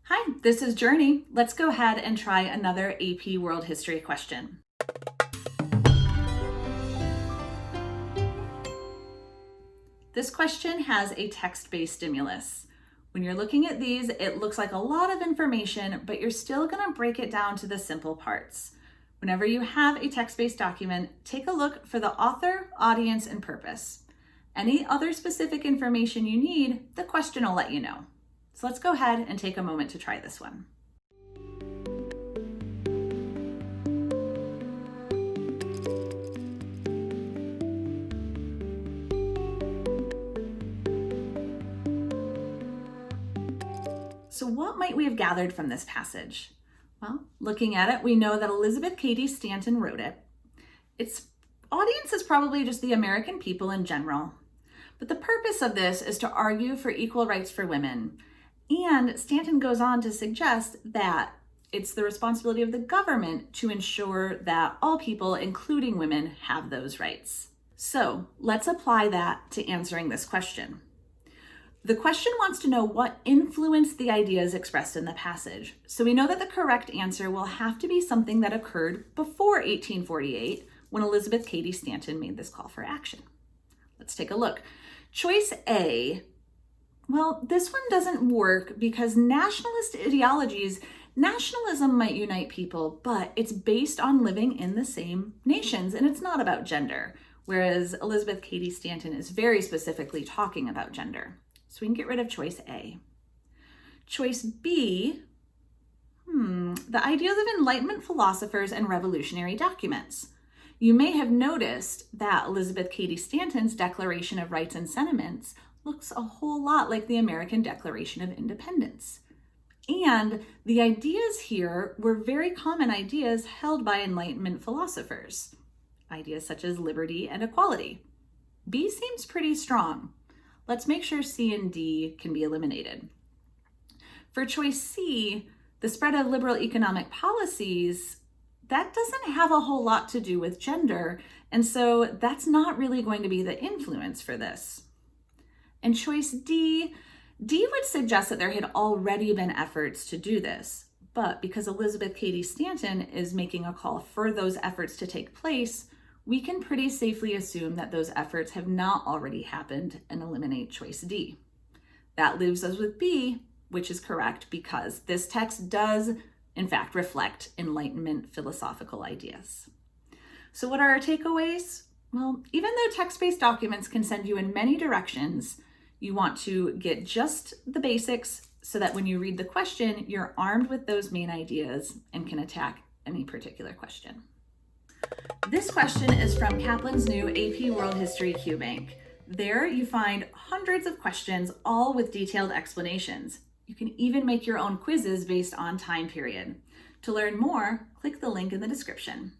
Hi, this is Journey. Let's go ahead and try another AP World History question. This question has a text-based stimulus. When you're looking at these, it looks like a lot of information, but you're still going to break it down to the simple parts. Whenever you have a text-based document, take a look for the author, audience, and purpose. Any other specific information you need, the question will let you know. So let's go ahead and take a moment to try this one. So what might we have gathered from this passage? Well, looking at it, we know that Elizabeth Cady Stanton wrote it. Its audience is probably just the American people in general. But the purpose of this is to argue for equal rights for women. And Stanton goes on to suggest that it's the responsibility of the government to ensure that all people, including women, have those rights. So let's apply that to answering this question. The question wants to know what influenced the ideas expressed in the passage. So we know that the correct answer will have to be something that occurred before 1848 when Elizabeth Cady Stanton made this call for action. Let's take a look. Choice A, well, this one doesn't work because nationalist ideologies, nationalism might unite people, but it's based on living in the same nations and it's not about gender, whereas Elizabeth Cady Stanton is very specifically talking about gender. So we can get rid of choice A. Choice B, the ideas of Enlightenment philosophers and revolutionary documents. You may have noticed that Elizabeth Cady Stanton's Declaration of Rights and Sentiments looks a whole lot like the American Declaration of Independence. And the ideas here were very common ideas held by Enlightenment philosophers, ideas such as liberty and equality. B seems pretty strong. Let's make sure C and D can be eliminated. For choice C, the spread of liberal economic policies, that doesn't have a whole lot to do with gender, and so that's not really going to be the influence for this. And choice D would suggest that there had already been efforts to do this, but because Elizabeth Cady Stanton is making a call for those efforts to take place, we can pretty safely assume that those efforts have not already happened and eliminate choice D. That leaves us with B, which is correct because this text does, in fact, reflect Enlightenment philosophical ideas. So what are our takeaways? Well, even though text-based documents can send you in many directions, you want to get just the basics so that when you read the question, you're armed with those main ideas and can attack any particular question. This question is from Kaplan's new AP World History QBANK. There you find hundreds of questions, all with detailed explanations. You can even make your own quizzes based on time period. To learn more, click the link in the description.